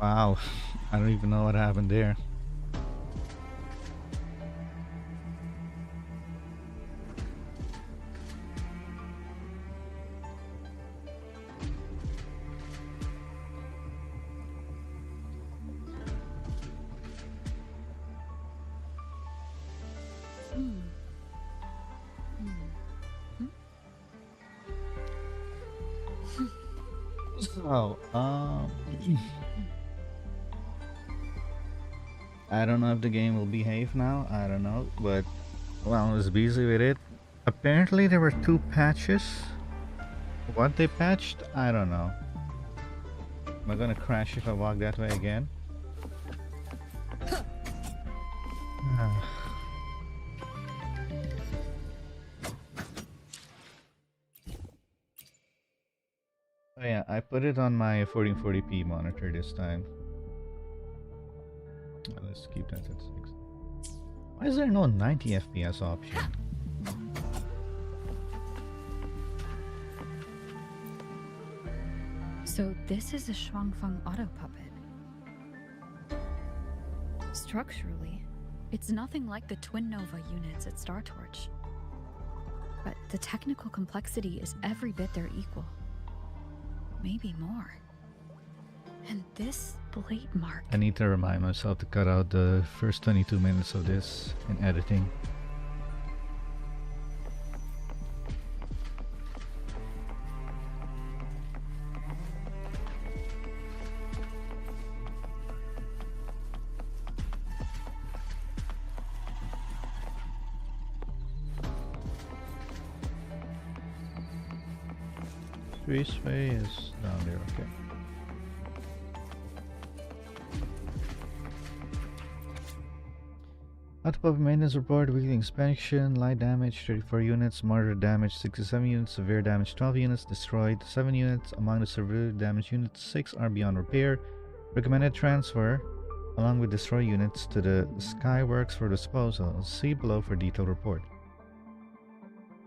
Wow, I don't even know what happened there. So, I don't know if the game will behave now. I don't know, but well, I was busy with it. Apparently, there were two patches. What they patched, I don't know. Am I gonna crash if I walk that way again? Oh yeah, I put it on my 1440p monitor this time. Let's keep that at 6. Why is there no 90 FPS option? So this is a Xuanfang auto puppet. Structurally, it's nothing like the Twin Nova units at Star Torch. But the technical complexity is every bit their equal. Maybe more. And this blade mark. I need to remind myself to cut out the first 22 minutes of this in editing. Suisui is down there, okay. Autopop maintenance report, weekly expansion, light damage 34 units, moderate damage 67 units, severe damage 12 units, destroyed 7 units, among the severe damage units 6 are beyond repair. Recommended transfer along with destroyed units to the Skyworks for disposal. See below for detailed report.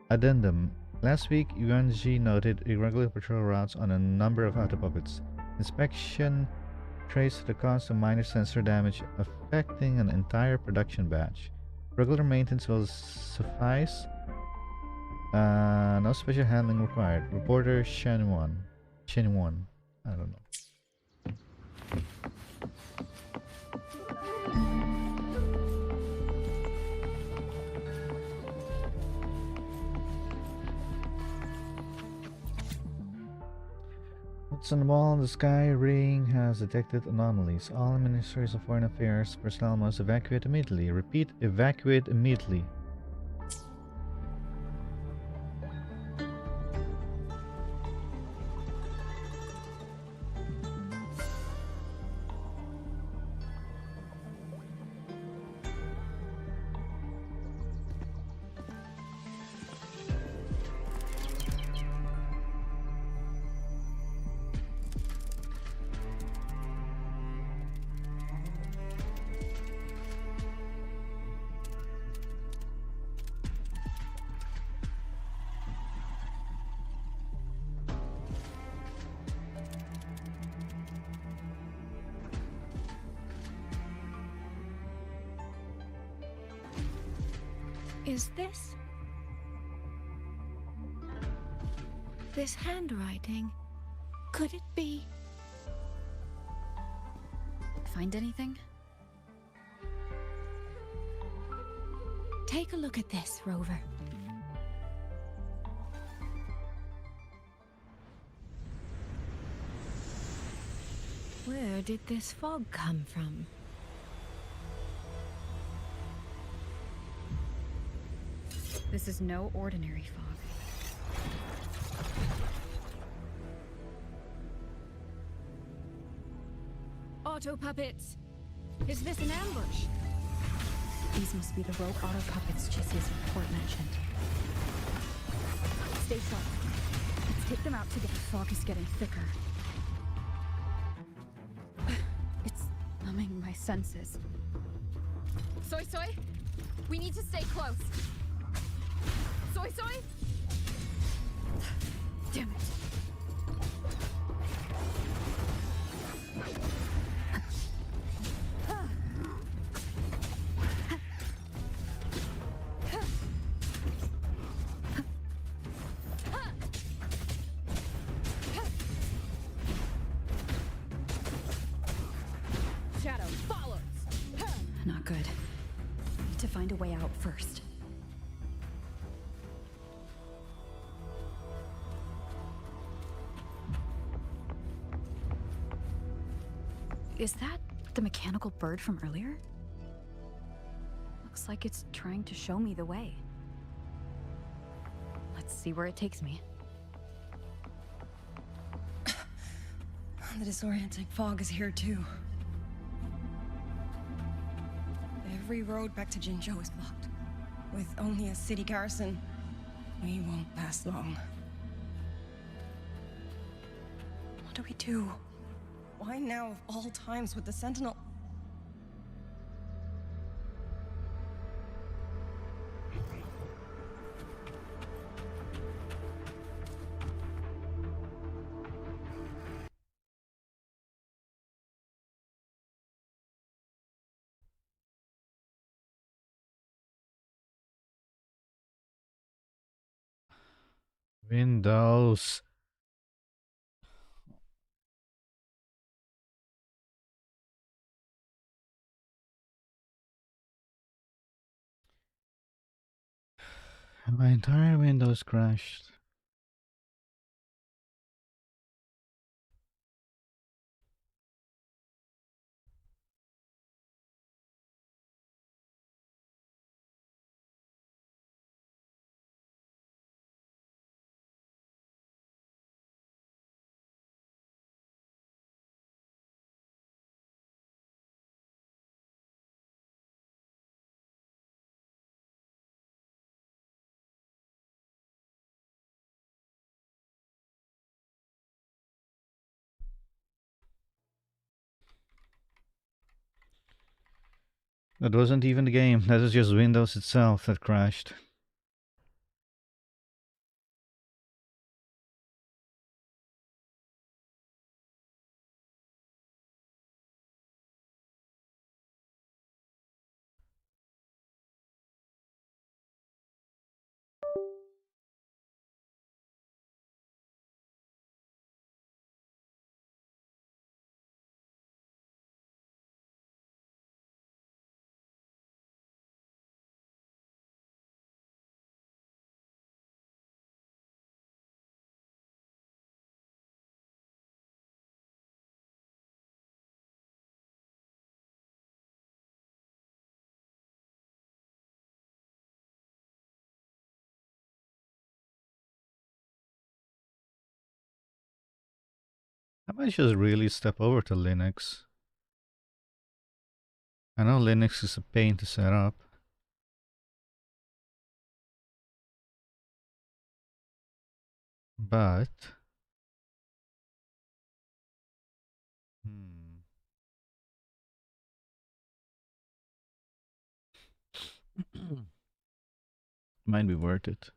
Addendum. Last week, Yangyang noted irregular patrol routes on a number of autopuppets. Inspection traced the cause of minor sensor damage affecting an entire production batch. Regular maintenance will suffice. No special handling required. Reporter Shenwan. I don't know. What's on the wall in the sky? Ring has detected anomalies. All ministries of foreign affairs personnel must evacuate immediately. Repeat, evacuate immediately. Is this handwriting? Could it be? Find anything? Take a look at this, Rover. Where did this fog come from? This is no ordinary fog. Auto puppets! Is this an ambush? These must be the rogue auto puppets Chisi's report mentioned. Stay sharp. Let's take them out together. The fog is getting thicker. It's numbing my senses. Suisui, we need to stay close. Suisui? Damn it. need to find a way out first. Is that the mechanical bird from earlier? Looks like it's trying to show me the way. Let's see where it takes me. The disorienting fog is here too. Every road back to Jinzhou is blocked. With only a city garrison, we won't last long. What do we do? Why now of all times with the Sentinel? Windows. My entire Windows crashed. That wasn't even the game. That was just Windows itself that crashed. I might just really step over to Linux. I know Linux is a pain to set up. But... might be worth it.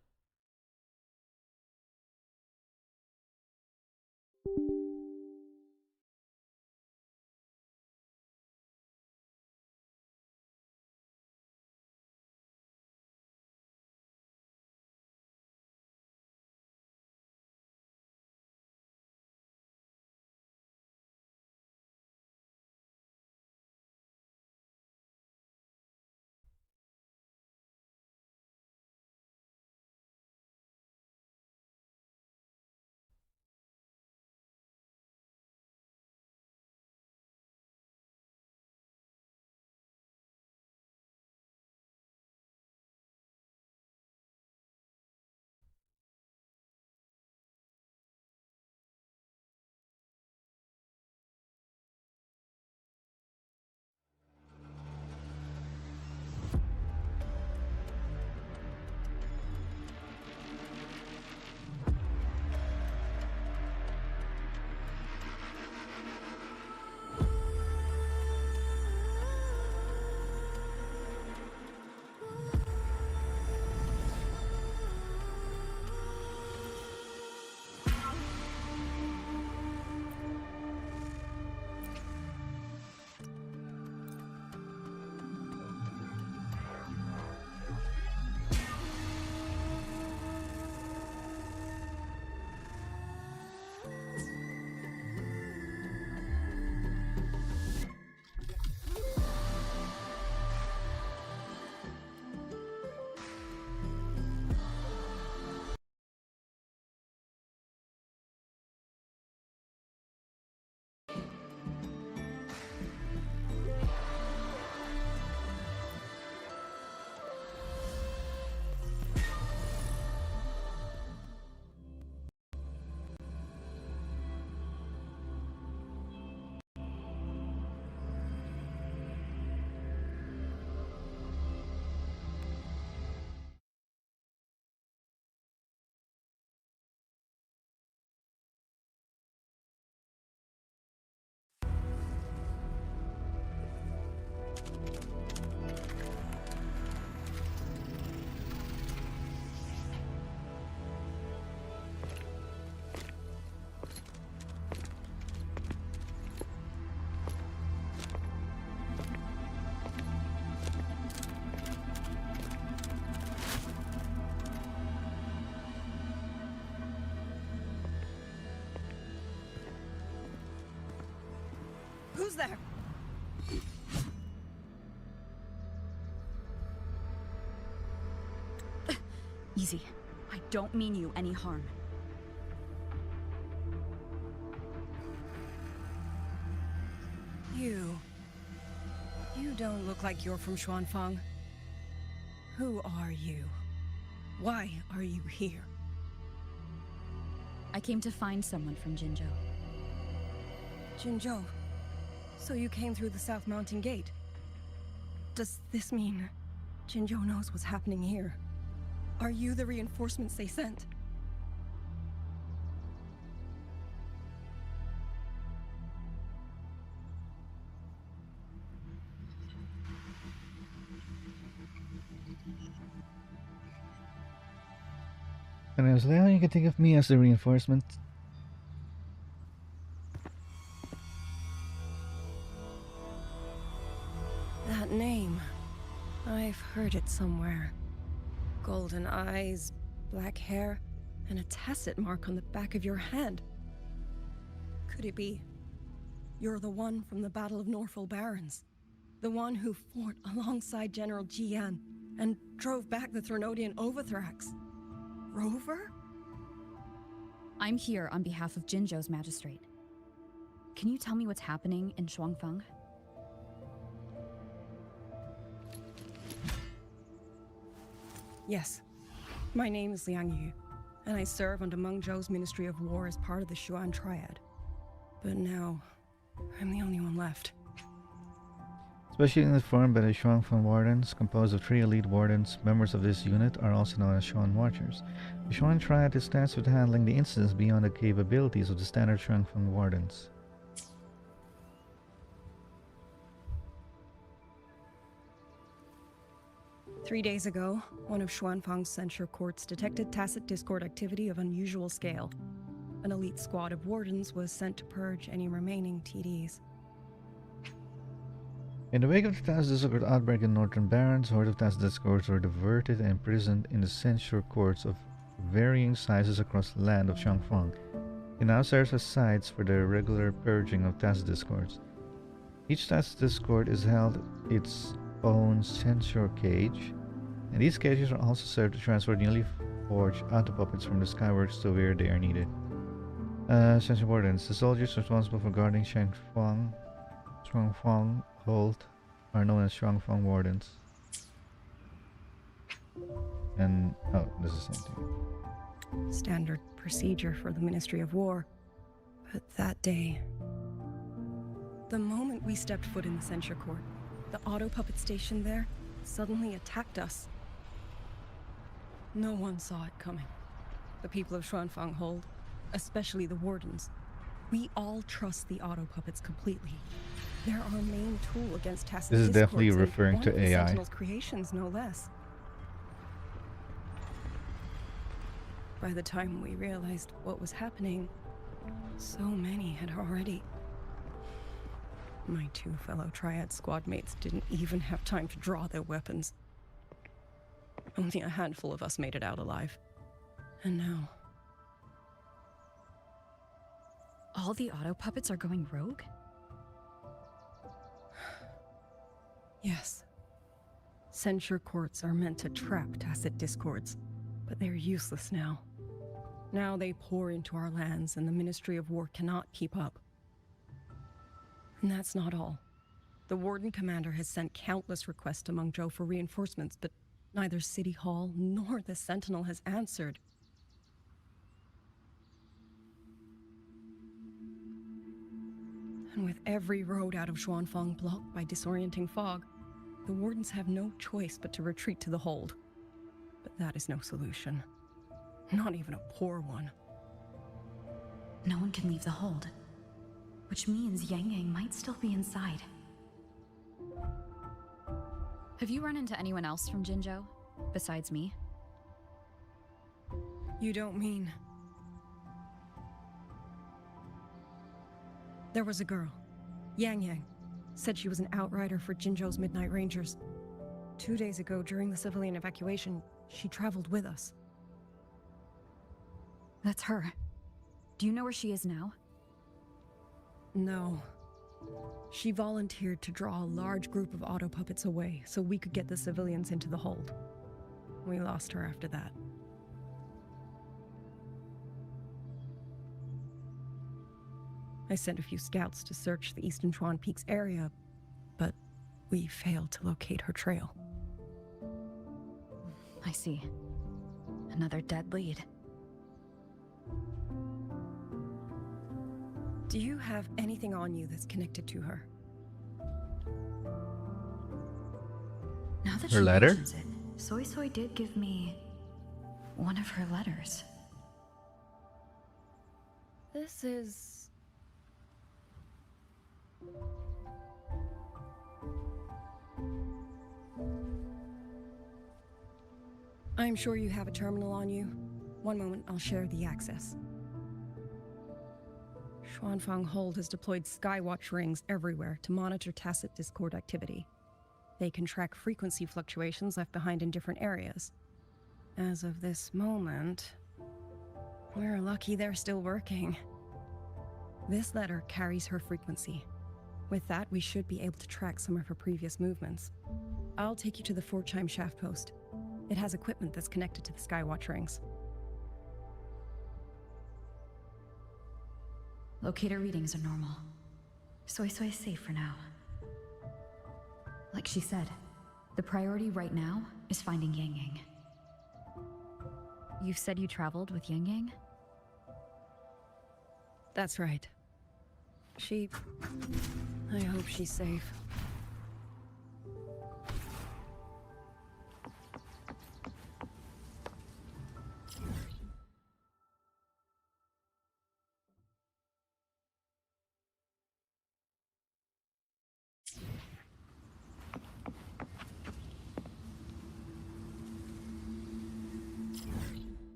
Easy. I don't mean you any harm. You don't look like you're from Xuanfang. Who are you? Why are you here? I came to find someone from Jinzhou. Jinzhou. So you came through the South Mountain Gate. Does this mean Jinzhou knows what's happening here? Are you the reinforcements they sent? And I was like, oh, you can think of me as the reinforcement. That name. I've heard it somewhere. Golden eyes, black hair, and a tacit mark on the back of your hand. Could it be? You're the one from the Battle of Norfolk Barrens. The one who fought alongside General Jian and drove back the Threnodian Overthrax. Rover? I'm here on behalf of Jinzhou's magistrate. Can you tell me what's happening in Xuanfang? Yes. My name is Liang, and I serve under Mengzhou's Ministry of War as part of the Xuan Triad. But now, I'm the only one left. Especially informed by the Xuanfang Wardens, composed of 3 elite wardens. Members of this unit are also known as Xuan Watchers. The Xuan Triad is tasked with handling the incidents beyond the capabilities of the standard Xuanfang Wardens. Three days ago, one of Xuanfang's censure courts detected tacit discord activity of unusual scale. An elite squad of wardens was sent to purge any remaining TDs. In the wake of the Tacit Discord outbreak in Northern Barrens, hordes of Tacit Discords were diverted and imprisoned in the censure courts of varying sizes across the land of Xuanfang. It now serves as sites for the regular purging of Tacit Discords. Each Tacit Discord is held its own censure cage, and these cages are also served to transfer newly forged autopuppets from the Skyworks to where they are needed. Censure Wardens. The soldiers responsible for guarding Xuanfang Hold are known as Xuanfang Wardens. And oh, this is the same thing. Standard procedure for the Ministry of War. But that day, the moment we stepped foot in the censure court, the auto puppet station there suddenly attacked us. No one saw it coming. The people of Xuanfang Hold, especially the wardens. We all trust the auto puppets completely. They're our main tool against tacit This is discords definitely and referring one to of the AI. Sentinel's creations, no less. By the time we realized what was happening, so many had already... My 2 fellow Triad squad mates didn't even have time to draw their weapons. Only a handful of us made it out alive. And now... All the auto puppets are going rogue? Yes. Censure courts are meant to trap tacit discords, but they're useless now. Now they pour into our lands and the Ministry of War cannot keep up. And that's not all. The Warden Commander has sent countless requests to Mengzhou for reinforcements, but neither City Hall nor the Sentinel has answered. And with every road out of Xuanfang blocked by disorienting fog, the Wardens have no choice but to retreat to the Hold. But that is no solution. Not even a poor one. No one can leave the hold. Which means Yangyang might still be inside. Have you run into anyone else from Jinzhou, besides me? You don't mean... There was a girl, Yangyang. Said she was an outrider for Jinzhou's Midnight Rangers. 2 days ago, during the civilian evacuation, she traveled with us. That's her. Do you know where she is now? No. She volunteered to draw a large group of auto puppets away so we could get the civilians into the hold. We lost her after that. I sent a few scouts to search the Eastern Chuan Peaks area, but we failed to locate her trail. I see. Another dead lead. Do you have anything on you that's connected to her? Now that Her she letter? mentions it, Suisui did give me one of her letters. This is... I'm sure you have a terminal on you. One moment, I'll share the access. Xuanfang Hold has deployed Skywatch rings everywhere to monitor tacit Discord activity. They can track frequency fluctuations left behind in different areas. As of this moment, we're lucky they're still working. This letter carries her frequency. With that, we should be able to track some of her previous movements. I'll take you to the 4-chime shaft post. It has equipment that's connected to the Skywatch rings. Locator readings are normal. Suisui is safe for now. Like she said, the priority right now is finding Yangyang. You said you traveled with Yangyang? That's right. I hope she's safe.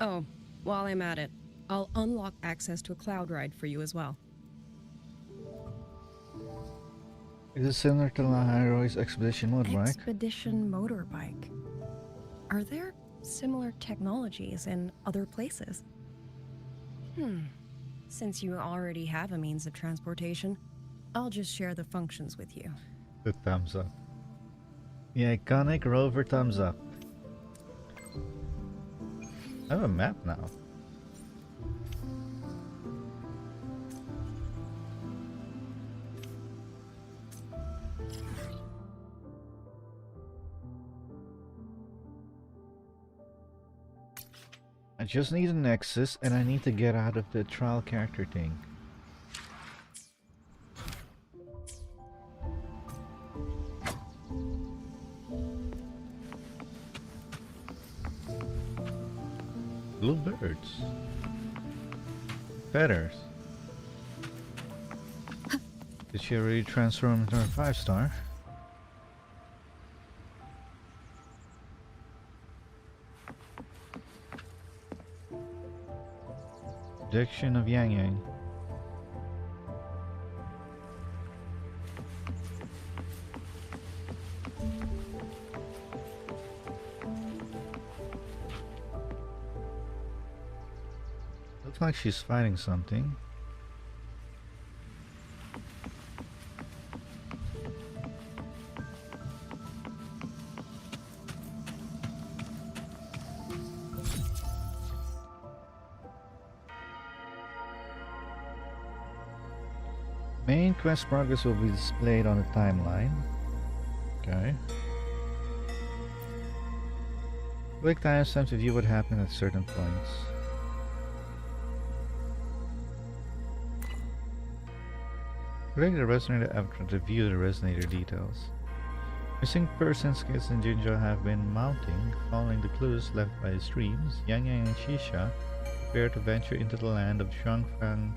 Oh, while I'm at it, I'll unlock access to a cloud ride for you as well. Is it similar to Lahai-Roi's expedition motorbike? Expedition motorbike. Are there similar technologies in other places? Since you already have a means of transportation, I'll just share the functions with you. The thumbs up. The iconic rover thumbs up. I have a map now. I just need a nexus and I need to get out of the trial character thing. Blue birds. Feathers. Did she already transform into a 5-star? Prediction of Yangyang. Looks like she's fighting something. Main quest progress will be displayed on the timeline. Okay. Click timestamp to view what happened at certain points. Click the resonator avatar to view the resonator details. Missing persons kits in Jinzhou have been mounting, following the clues left by the streams. Yangyang and Shisha prepare to venture into the land of Xuanfang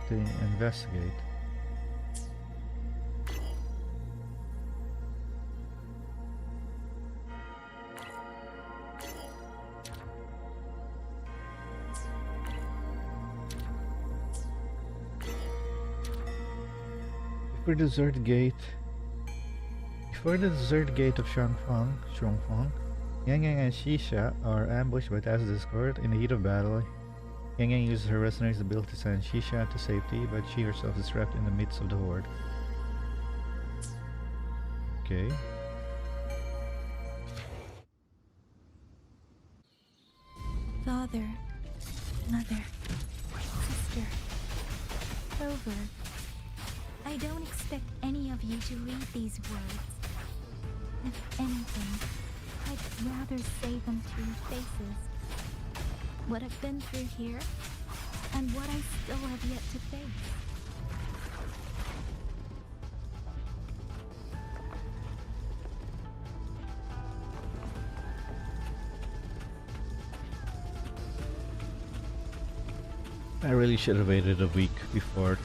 to investigate. For the desert gate. Before the desert gate of Xuanfang, Yangyang and Shisha are ambushed by Taz's escort. In the heat of battle, Yangyang uses her resonator's ability to send Shisha to safety, but she herself is trapped in the midst of the horde. Okay. Father, mother, sister, Clover. I don't expect any of you to read these words. If anything, I'd rather say them to your faces. What I've been through here, and what I still have yet to face. I really should have waited a week before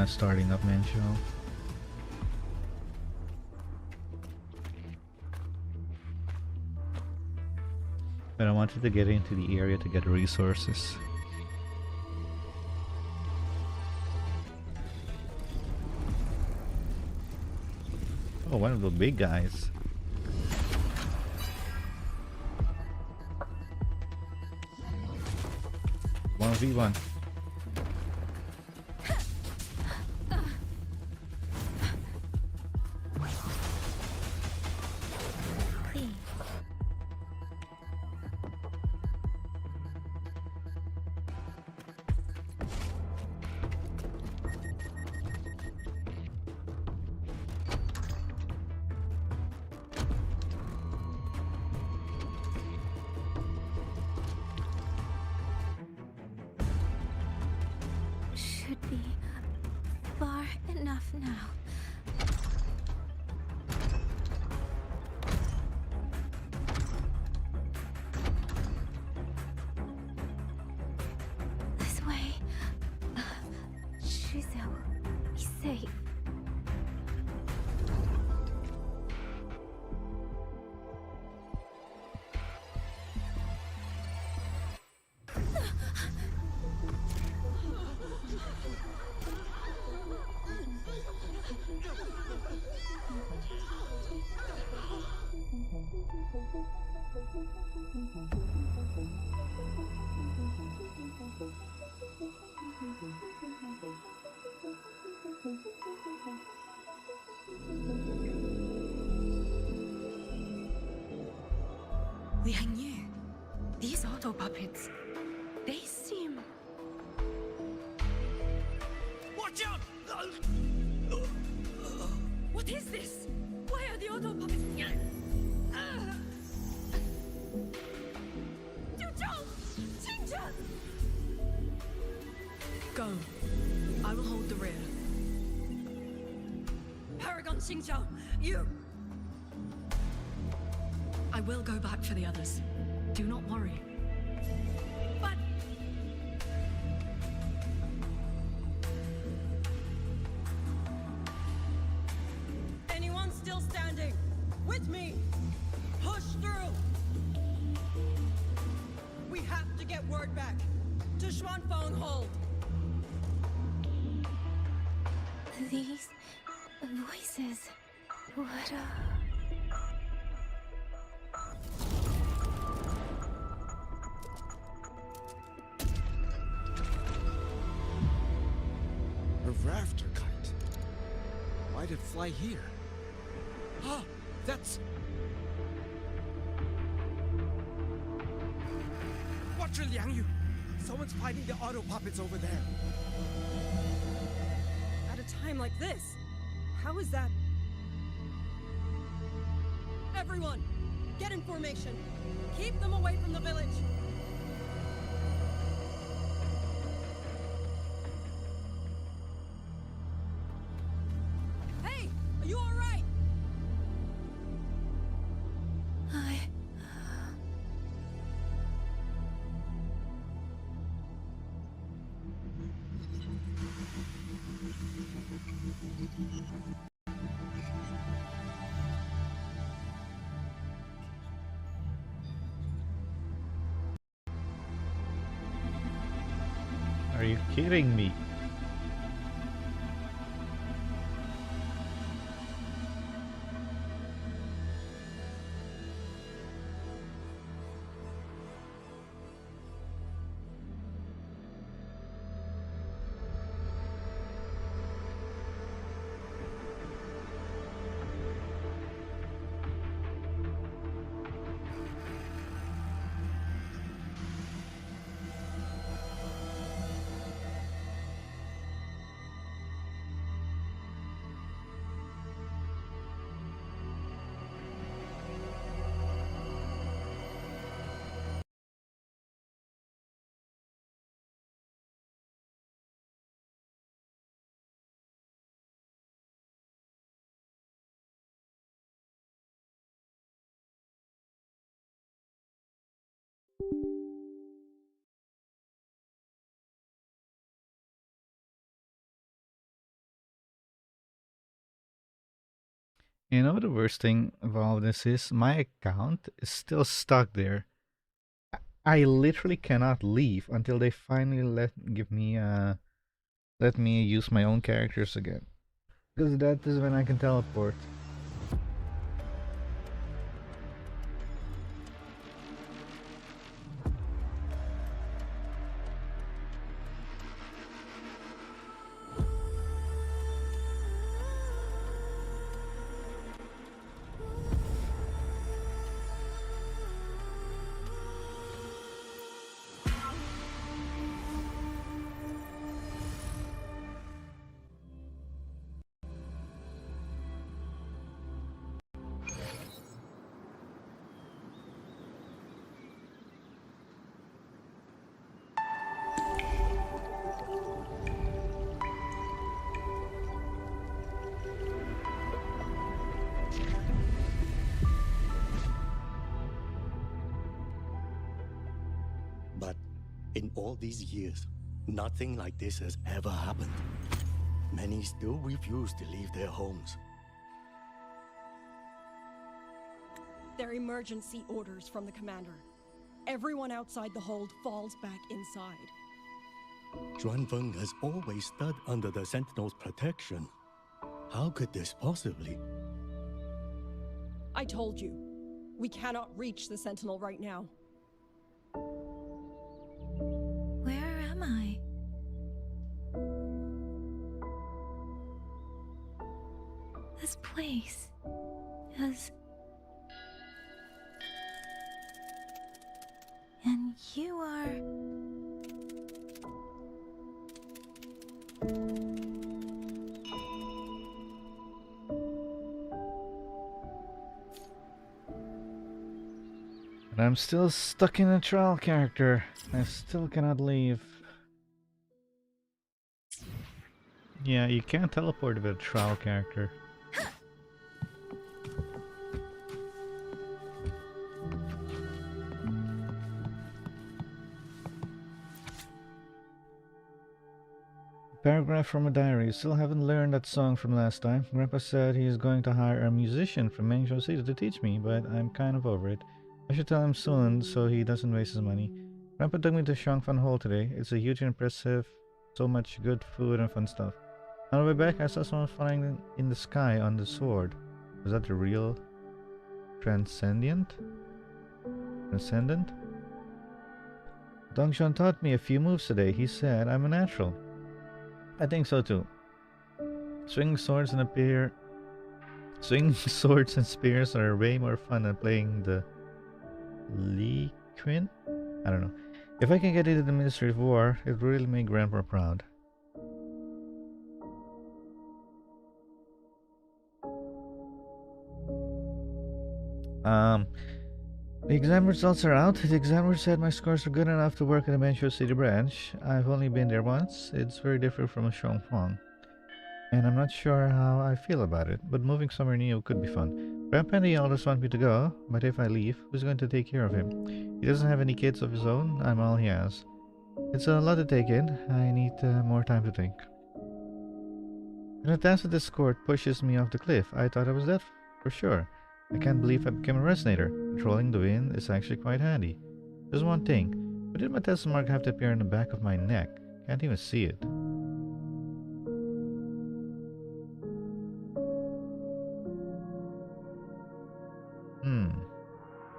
starting up Mengzhou. But I wanted to get into the area to get resources. Oh, one of the big guys. 1v1. Please. Should be far enough now. This way. Shizu, be safe. Liang, these auto puppets, they seem... Watch out! What is this? Why are the auto puppets... Go. I will hold the rear. Paragon Xingqiao, you... I will go back for the others. Do not worry. But... Anyone still standing? With me! Push through! We have to get word back. To Xuanfang hold. These voices. What A rafter kite. Why'd it fly here? Ah, that's... Watch your Liang Yu! Someone's fighting the auto puppets over there. At a time like this, how is that? Everyone, get in formation. Keep them away from the village. Hey, are you all right? Are you kidding me? You know the worst thing of all this is my account is still stuck there. I literally cannot leave until they finally let me use my own characters again. Because that is when I can teleport. But in all these years, nothing like this has ever happened. Many still refuse to leave their homes. They're emergency orders from the commander. Everyone outside the hold falls back inside. Xuanfang has always stood under the Sentinel's protection. How could this possibly? I told you, we cannot reach the Sentinel right now. Where am I? This place is... And you are... And I'm still stuck in a trial character. I still cannot leave. Yeah, you can't teleport with a trial character. Paragraph from a diary. Still haven't learned that song from last time. Grandpa said he is going to hire a musician from Mengzhou City to teach me, but I'm kind of over it. I should tell him soon so he doesn't waste his money. Grandpa took me to Xuanfang Hall today. It's a huge and impressive, so much good food and fun stuff. On the way back, I saw someone flying in the sky on the sword. Was that the real Transcendent? Transcendent? Dongshan taught me a few moves today. He said I'm a natural. I think so too. Swinging swords and spears are way more fun than playing the Li Quinn? I don't know. If I can get into the Ministry of War, it will really make Grandpa proud. The exam results are out. The examiner said my scores are good enough to work in the Mengzhou City branch. I've only been there once. It's very different from Xuanfang. And I'm not sure how I feel about it, but moving somewhere new could be fun. Grandpa and the elders want me to go, but if I leave, who's going to take care of him? He doesn't have any kids of his own. I'm all he has. It's a lot to take in. I need more time to think. An attempted escort pushes me off the cliff. I thought I was dead for sure. I can't believe I became a resonator. Controlling the wind is actually quite handy. There's one thing. Why did my test mark have to appear on the back of my neck? Can't even see it.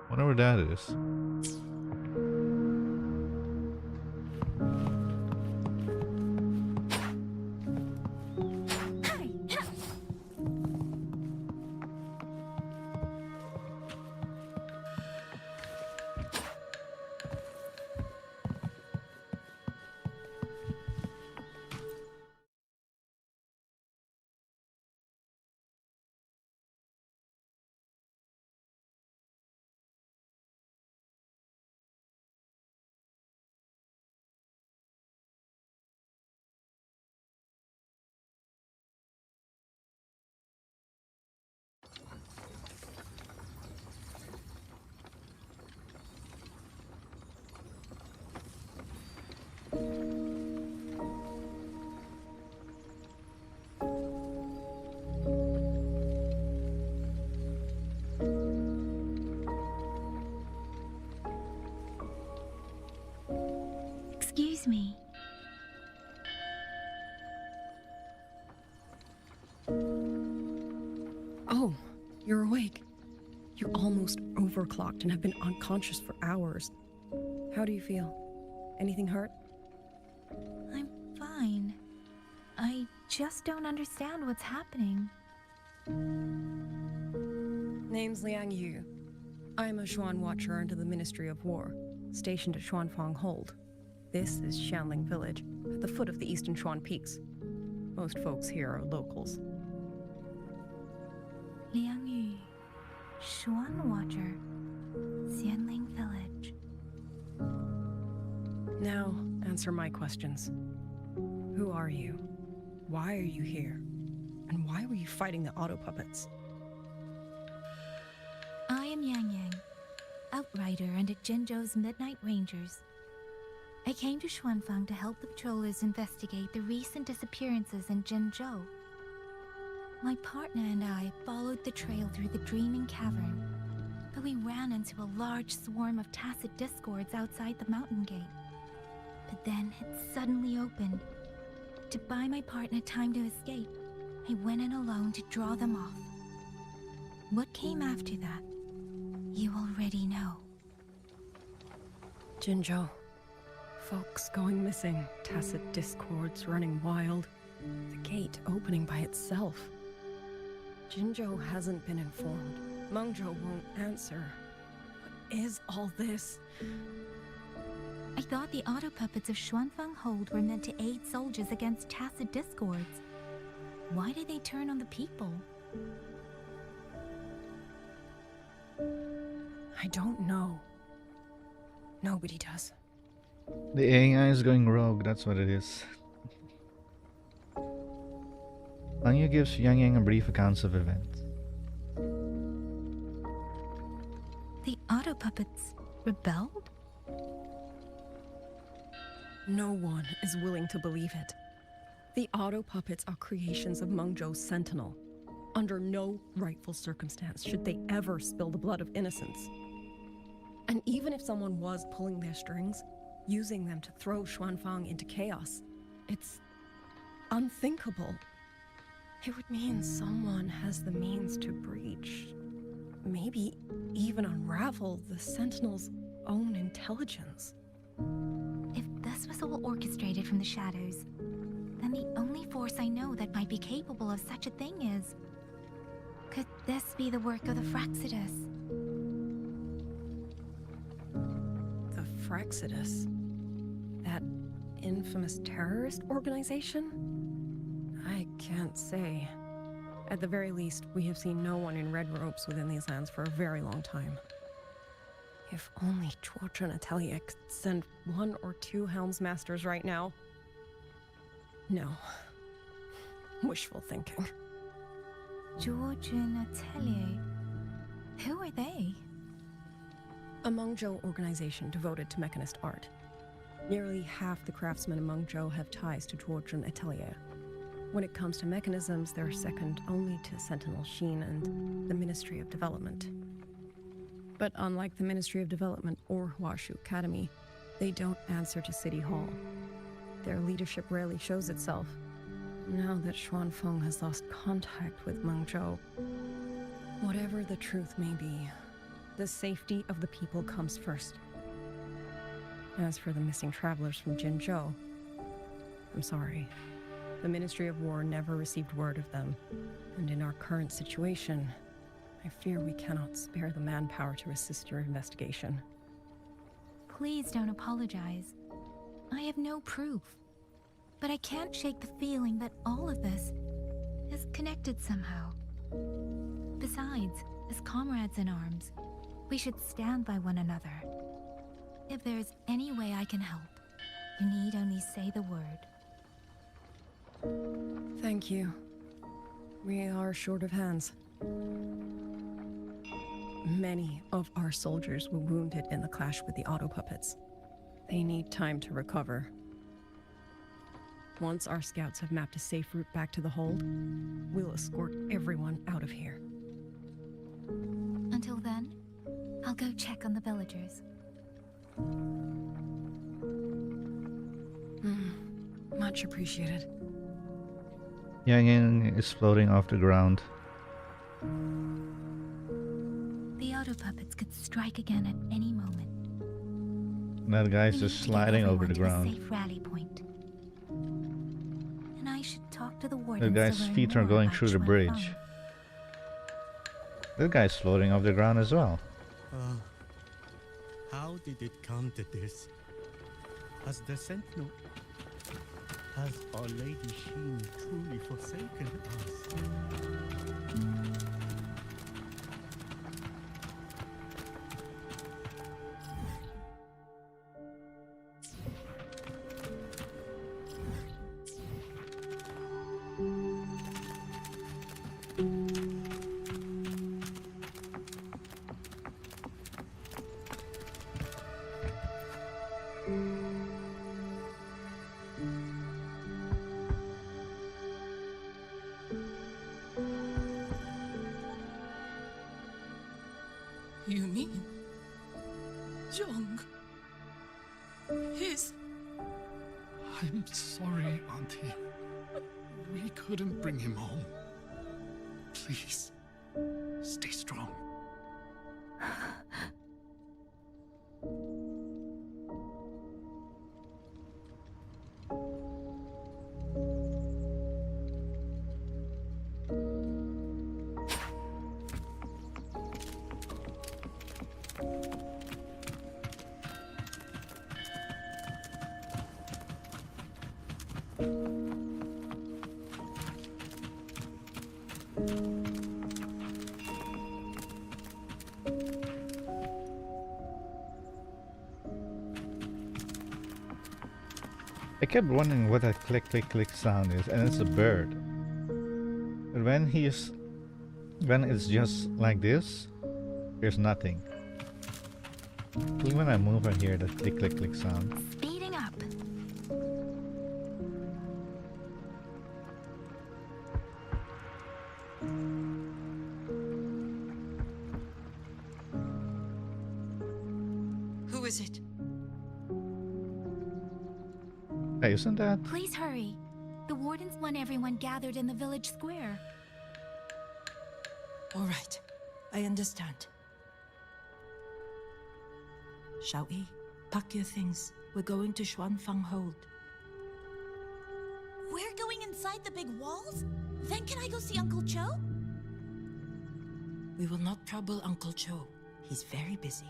Whatever that is. Oh, you're awake. You almost overclocked and have been unconscious for hours. How do you feel? Anything hurt? I'm fine. I just don't understand what's happening. Name's Liang Yu. I'm a Xuan Watcher under the Ministry of War, stationed at Xuanfang Hold. This is Xianling Village, at the foot of the Eastern Xuan Peaks. Most folks here are locals. Liang Yu, Xuan Watcher, Xianling Village. Now, answer my questions. Who are you? Why are you here? And why were you fighting the auto puppets? I am Yangyang, Outrider under Jinzhou's Midnight Rangers. I came to Xuanfang to help the patrollers investigate the recent disappearances in Jinzhou. My partner and I followed the trail through the Dreaming Cavern, but we ran into a large swarm of tacit discords outside the mountain gate. But then it suddenly opened. To buy my partner time to escape, I went in alone to draw them off. What came after that, you already know. Jinzhou. Folks going missing, tacit discords running wild, the gate opening by itself. Jinzhou hasn't been informed. Mengzhou won't answer. What is all this? I thought the auto puppets of Xuanfang Hold were meant to aid soldiers against tacit discords. Why did they turn on the people? I don't know. Nobody does. The AI is going rogue, that's what it is. Anya gives Yangyang a brief account of events. The auto puppets rebelled? No one is willing to believe it. The auto puppets are creations of Mengzhou's Sentinel. Under no rightful circumstance should they ever spill the blood of innocents. And even if someone was pulling their strings, using them to throw Xuanfang into chaos, it's unthinkable. It would mean someone has the means to breach, maybe even unravel the Sentinel's own intelligence. If this was all orchestrated from the shadows, then the only force I know that might be capable of such a thing is... Could this be the work of the Fraxidus? The Fraxidus? That infamous terrorist organization? I can't say. At the very least, we have seen no one in red robes within these lands for a very long time. If only Zhuozhen Atelier could send 1 or 2 Helmsmasters right now. No. Wishful thinking. Zhuozhen Atelier? Who are they? A Mengzhou organization devoted to mechanist art. Nearly half the craftsmen in Mengzhou have ties to Zhuozhen Atelier. When it comes to mechanisms, they're second only to Sentinel Xin and the Ministry of Development. But unlike the Ministry of Development or Huashu Academy, they don't answer to City Hall. Their leadership rarely shows itself. Now that Xuanfeng has lost contact with Mengzhou, whatever the truth may be, the safety of the people comes first. As for the missing travelers from Jinzhou, I'm sorry. The Ministry of War never received word of them, and in our current situation, I fear we cannot spare the manpower to assist your investigation. Please don't apologize. I have no proof. But I can't shake the feeling that all of this is connected somehow. Besides, as comrades in arms, we should stand by one another. If there's any way I can help, you need only say the word. Thank you. We are short of hands. Many of our soldiers were wounded in the clash with the auto puppets. They need time to recover. Once our scouts have mapped a safe route back to the hold, we'll escort everyone out of here. Until then, I'll go check on the villagers. Much appreciated. Yangyang is floating off the ground. The auto puppets could strike again at any moment. That guy's We just need to get sliding over everyone the to a ground. safe rally point. And I should talk to the That wardens guy's to learn feet are more going about through the Xuanfang. bridge. That guy's floating off the ground as well. How did it come to this? Has the Sentinel... Has Our Lady Xin truly forsaken us? You mean... Young? He's... I'm sorry, Auntie. We couldn't bring him home. Please, stay strong. I kept wondering what that click click click sound is, and it's a bird. But when it's just like this, there's nothing. Even when I move, I hear the click click click sound. Speeding up. Who is it? Hey, isn't that? Please hurry. The wardens want everyone gathered in the village square. All right, I understand. Shall we? Pack your things. We're going to Xuanfang Hold. We're going inside the big walls? Then can I go see Uncle Cho? We will not trouble Uncle Cho. He's very busy.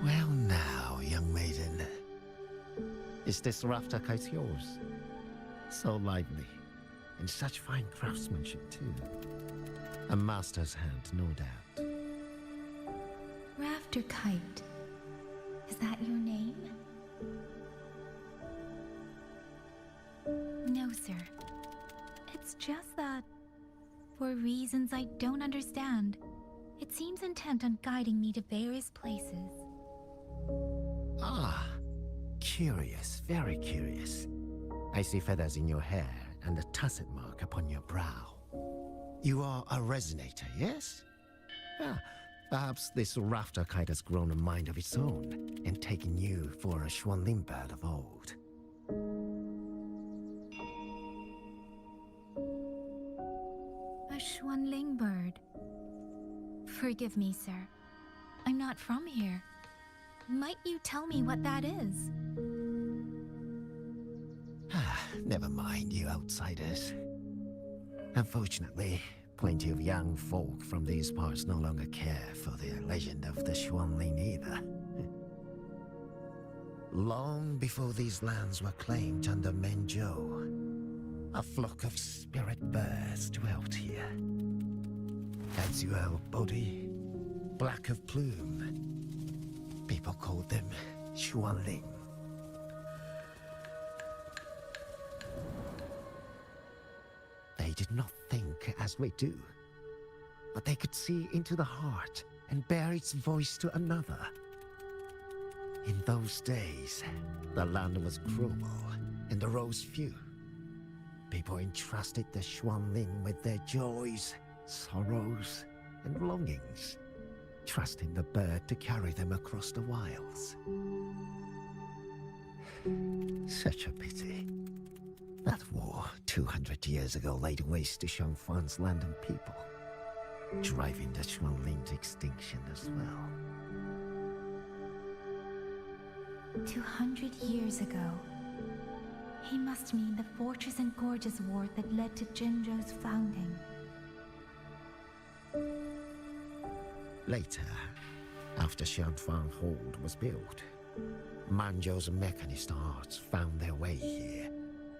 Well now, young maiden. Is this rafter kite yours? So lively, and such fine craftsmanship too. A master's hand, no doubt. Rafter Kite. Is that your name? No, sir. It's just that, for reasons I don't understand, it seems intent on guiding me to various places. Ah, curious, very curious. I see feathers in your hair and a tusset mark upon your brow. You are a resonator, yes? Ah, perhaps this rafter kite has grown a mind of its own and taken you for a Xuanling bird of old. A Xuanling bird. Forgive me, sir. I'm not from here. Might you tell me what that is? Never mind, you outsiders. Unfortunately, plenty of young folk from these parts no longer care for the legend of the Xuanling either. Long before these lands were claimed under Mengzhou, a flock of spirit birds dwelt here. Azure body, black of plume. People called them Xuanling. They did not think as we do, but they could see into the heart and bear its voice to another. In those days, the land was cruel and the roads few. people entrusted the Xuanling with their joys, sorrows, and longings, trusting the bird to carry them across the wilds. Such a pity. That war 200 years ago laid waste to Xuanfang's land and people, driving the Xuanling to extinction as well. 200 years ago. He must mean the Fortress and Gorges War that led to Jinzhou's founding. Later, after Xuanfang Hold was built, Mengzhou's mechanist arts found their way here.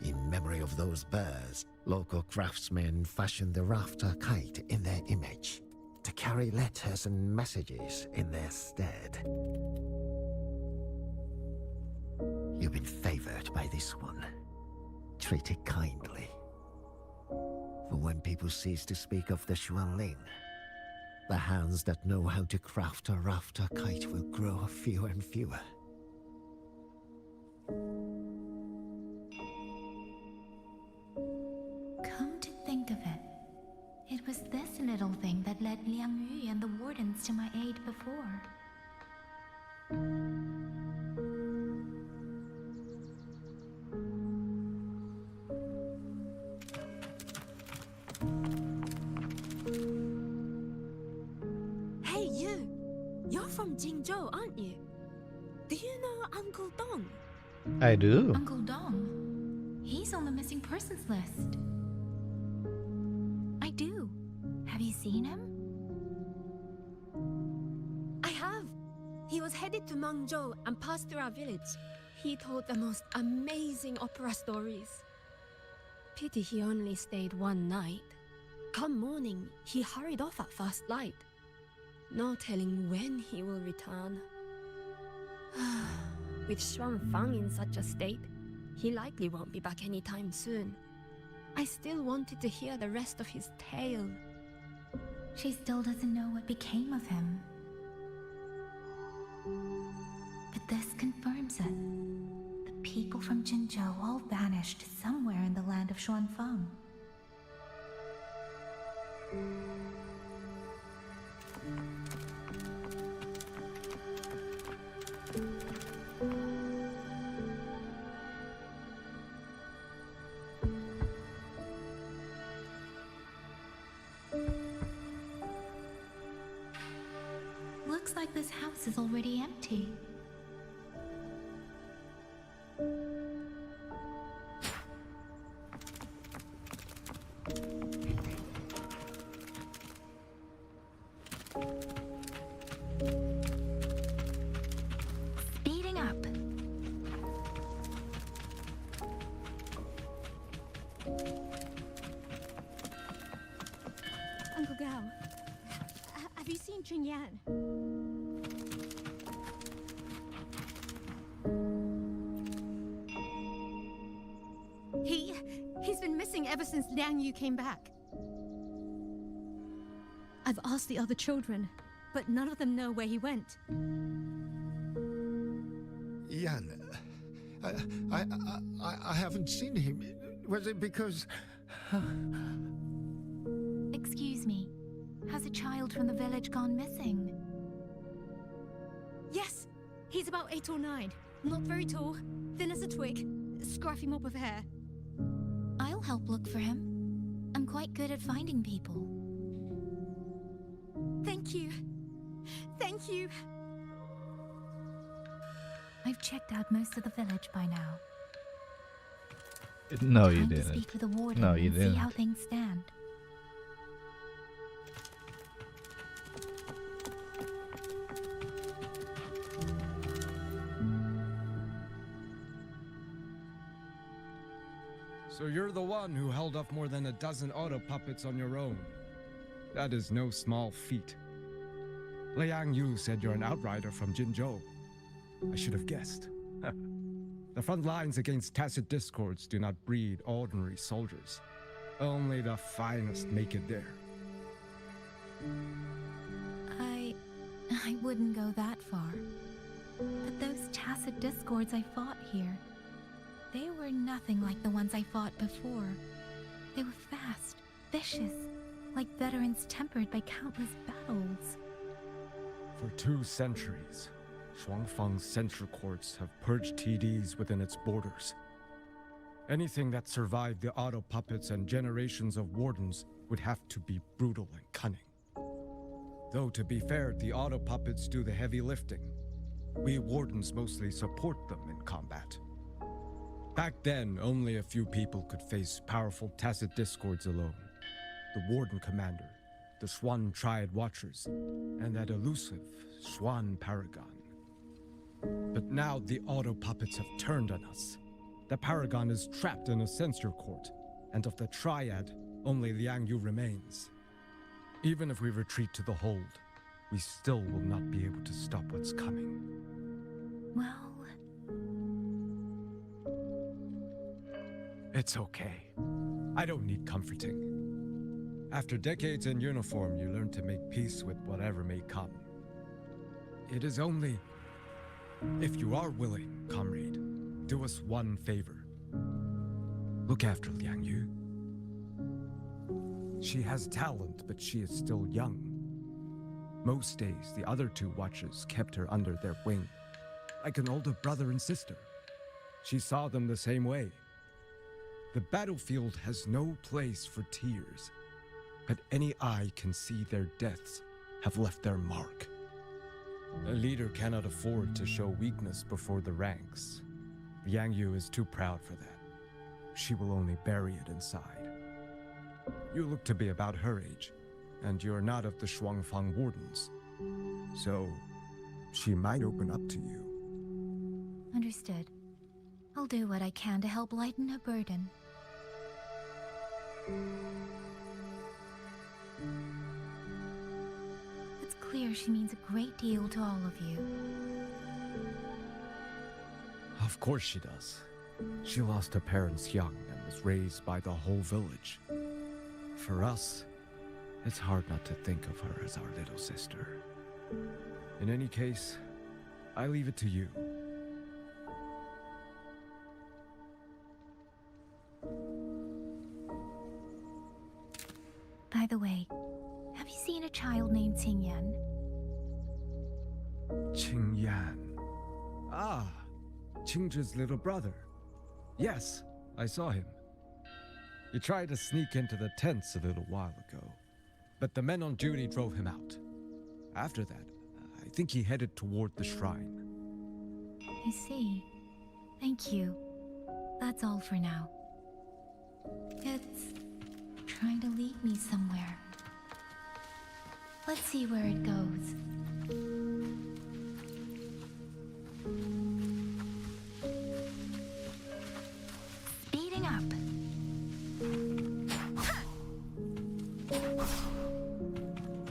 In memory of those birds, local craftsmen fashioned the rafter kite in their image to carry letters and messages in their stead. You've been favored by this one. Treat it kindly. For when people cease to speak of the Xuanling, the hands that know how to craft a rafter kite will grow fewer and fewer. Come to think of it, it was this little thing that led Liang Yu and the wardens to my aid before. Hey, you! You're from Jingzhou, aren't you? Do you know Uncle Dong? I do. Uncle Dong? He's on the missing persons list. I do. Have you seen him? I have. He was headed to Mengzhou and passed through our village. He told the most amazing opera stories. Pity he only stayed one night. Come morning, he hurried off at first light. No telling when he will return. With Xuanfang in such a state, he likely won't be back anytime soon. I still wanted to hear the rest of his tale. She still doesn't know what became of him. But this confirms it. The people from Jinzhou all vanished somewhere in the land of Xuanfang. Looks like this house is already empty. Speeding up. Uncle Gao, have you seen Yangyang? He's been missing ever since Liang Yu came back. I've asked the other children, but none of them know where he went. Yan, I haven't seen him. Was it because... Excuse me. Has a child from the village gone missing? Yes, he's about 8 or 9. Not very tall, thin as a twig, scruffy mop of hair. I'll help look for him. I'm quite good at finding people. Thank you. Thank you. I've checked out most of the village by now. No, you Time to didn't. speak with the warden No, you and didn't. see how things stand. So you're the one who held off more than a dozen auto puppets on your own. That is no small feat. Liang Yu said you're an outrider from Jinzhou. I should have guessed. The front lines against tacit discords do not breed ordinary soldiers. Only the finest make it there. I wouldn't go that far. But those tacit discords I fought here, they were nothing like the ones I fought before. They were fast, vicious, like veterans tempered by countless battles. For 2 centuries, Xuanfang's censor courts have purged TDs within its borders. Anything that survived the auto puppets and generations of wardens would have to be brutal and cunning. Though, to be fair, the auto puppets do the heavy lifting. We wardens mostly support them in combat. Back then, only a few people could face powerful tacit discords alone. The warden commander, the Xuan Triad Watchers, and that elusive Xuan Paragon. But now the auto puppets have turned on us. The Paragon is trapped in a censor court, and of the Triad, only Liangyu remains. Even if we retreat to the hold, we still will not be able to stop what's coming. Well... It's okay. I don't need comforting. After decades in uniform, you learn to make peace with whatever may come. It is only... If you are willing, comrade, do us one favor. Look after Liangyu. She has talent, but she is still young. Most days, the other 2 watchers kept her under their wing, like an older brother and sister. She saw them the same way. The battlefield has no place for tears, but any eye can see their deaths have left their mark. A leader cannot afford to show weakness before the ranks. Yangyu is too proud for that. She will only bury it inside. You look to be about her age, and you're not of the Xuanfang Wardens. So, she might open up to you. Understood. I'll do what I can to help lighten her burden. It's clear she means a great deal to all of you. Of course she does. She lost her parents young and was raised by the whole village. For us, it's hard not to think of her as our little sister. In any case, I leave it to you. By the way, have you seen a child named Qingyan? Qingyan. Ah, Qingzhi's little brother. Yes, I saw him. He tried to sneak into the tents a little while ago, but the men on duty drove him out. After that, I think he headed toward the shrine. I see. Thank you. That's all for now. It's trying to lead me somewhere. Let's see where it goes. Speeding up.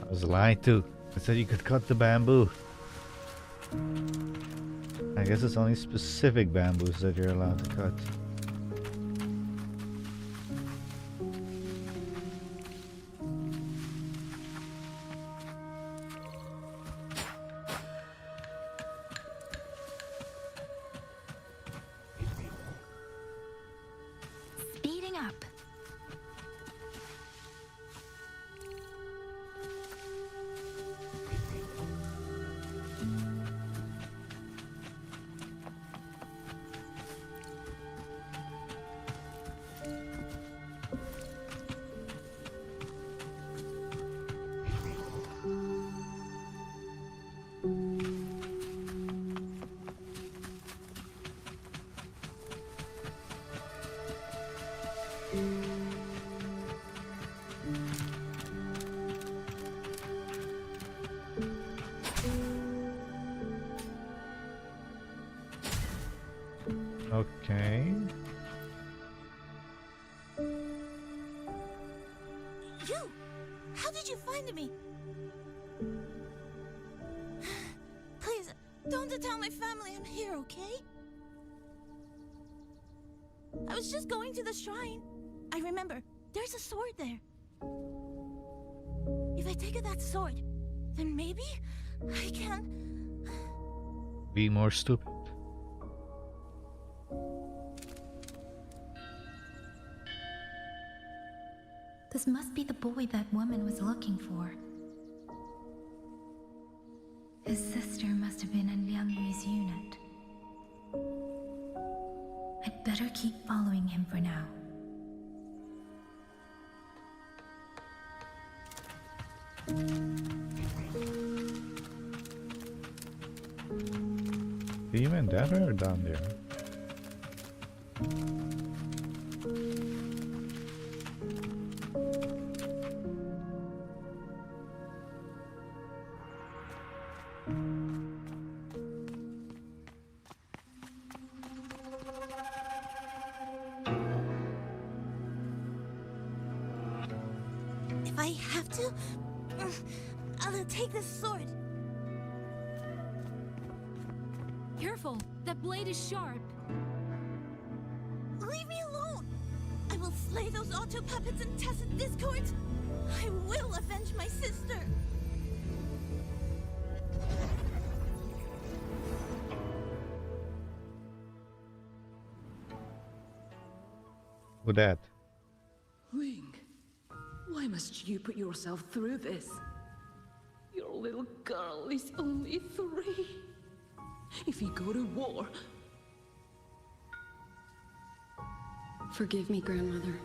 I was lied to. I said you could cut the bamboo. I guess it's only specific bamboos that you're allowed to cut. Speeding up. Okay. You! How did you find me? Please, don't tell my family I'm here, okay? I was just going to the shrine. I remember, there's a sword there. If I take that sword, then maybe I can... Be more stupid. This must be the boy that woman was looking for. His sister must have been in Liang Yui's unit. I'd better keep following him for now. Do you mean that way or down there? If I have to, I'll take this sword. Careful! That blade is sharp! Leave me alone! I will slay those auto puppets and tacit discords! I will avenge my sister! Who that? Wing, why must you put yourself through this? Your little girl is only 3. If you go to war... Forgive me, grandmother,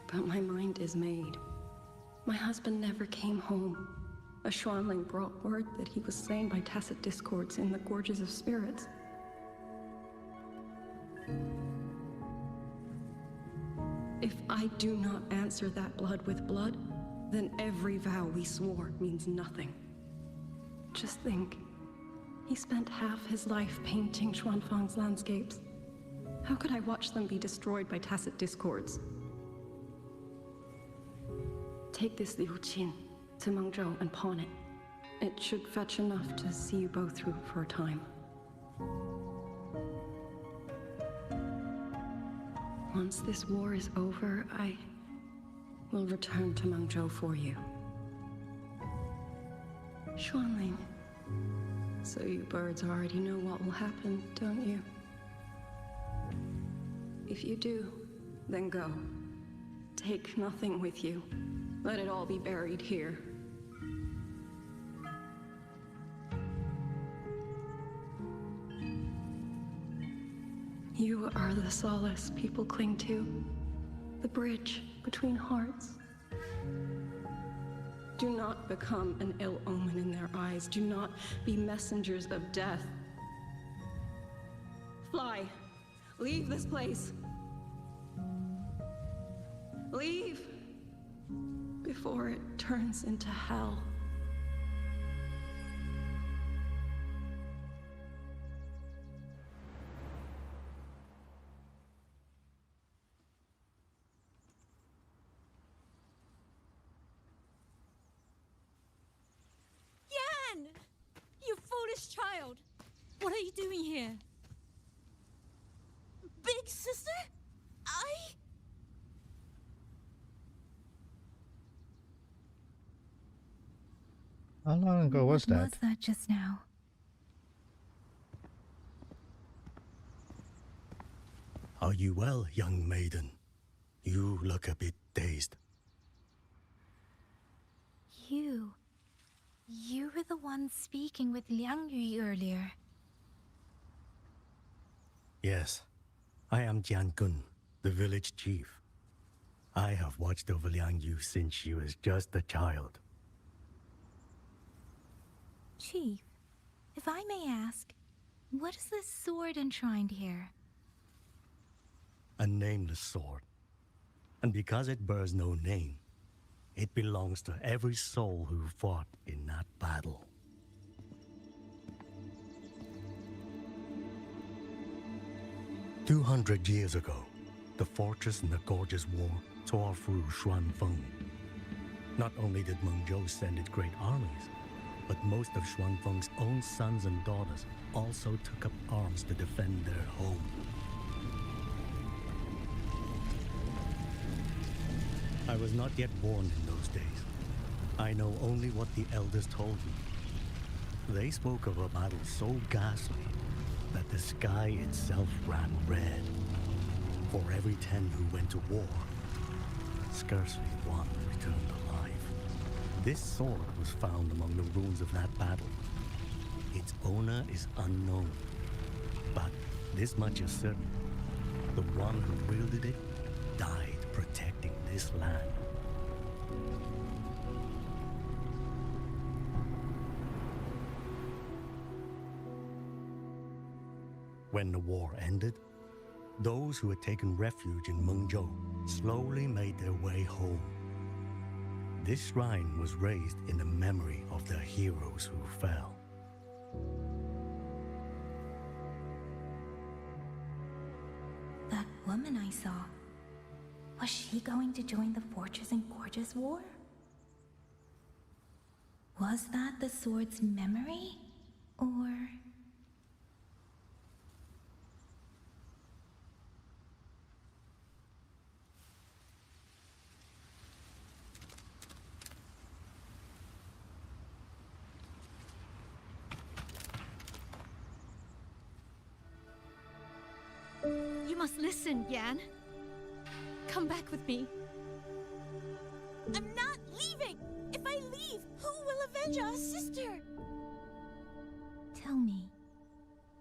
but my mind is made. My husband never came home. A Xuanling brought word that he was slain by tacit discords in the Gorges of Spirits. If I do not answer that blood with blood, then every vow we swore means nothing. Just think, he spent half his life painting Xuanfang's landscapes. How could I watch them be destroyed by tacit discords? Take this Liu Qin to Mengzhou and pawn it. It should fetch enough to see you both through for a time. Once this war is over, I will return to Mengzhou for you. Xuanling. So you birds already know what will happen, don't you? If you do, then go. Take nothing with you. Let it all be buried here. You are the solace people cling to, the bridge between hearts. Do not become an ill omen in their eyes. Do not be messengers of death. Fly. Leave this place. Leave before it turns into hell. Yan! You foolish child! What are you doing here? Big sister? How long ago was that? What was that just now? Are you well, young maiden? You look a bit dazed. You were the one speaking with Liang Yui earlier. Yes, I am Jian-kun, the village chief. I have watched over Liang Yu since she was just a child. Chief, if I may ask, what is this sword enshrined here? A nameless sword. And because it bears no name, it belongs to every soul who fought in that battle. "200 years ago, the fortress in the Gorgeous War tore through Xuanfang. Not only did Mengzhou send its great armies, but most of Xuanfang's own sons and daughters also took up arms to defend their home. I was not yet born in those days. I know only what the elders told me. They spoke of a battle so ghastly that the sky itself ran red. For every 10 who went to war, scarcely one returned alive. This sword was found among the ruins of that battle. Its owner is unknown, but this much is certain. The one who wielded it died protecting this land. When the war ended, those who had taken refuge in Mengzhou slowly made their way home. This shrine was raised in the memory of the heroes who fell. That woman I saw, was she going to join the Fortress and Gorges War? Was that the sword's memory? Or... You must listen, Yan. Come back with me. I'm not leaving! If I leave, who will avenge our sister? Tell me,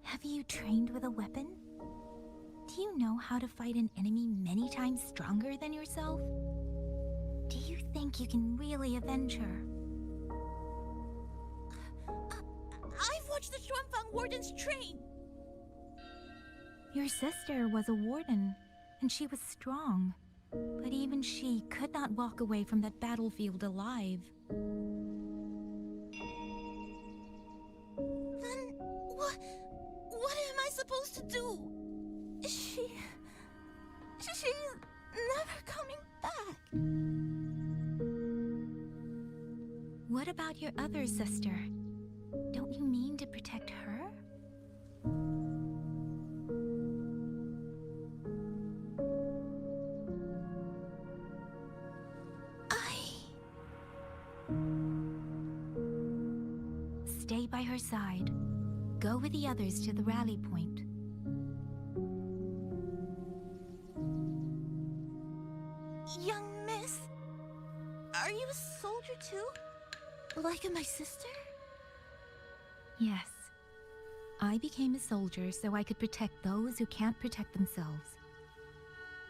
have you trained with a weapon? Do you know how to fight an enemy many times stronger than yourself? Do you think you can really avenge her? I've watched the Xuanfang wardens train! Your sister was a warden, and she was strong. But even she could not walk away from that battlefield alive. Then what am I supposed to do? She's never coming back. What about your other sister? Don't you mean to protect her? Stay by her side. Go with the others to the rally point. Young miss, are you a soldier too? Like my sister? Yes. I became a soldier so I could protect those who can't protect themselves.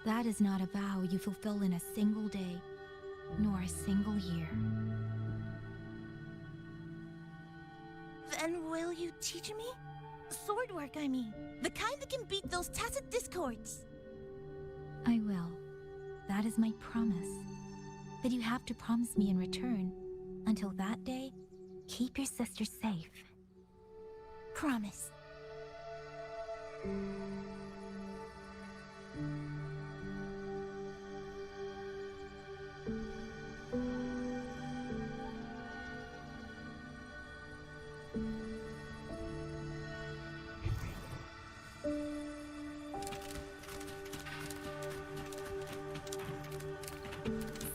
That is not a vow you fulfill in a single day, nor a single year. Then will you teach me? Sword work, I mean. The kind that can beat those tacit discords. I will. That is my promise. But you have to promise me in return. Until that day, keep your sister safe. Promise.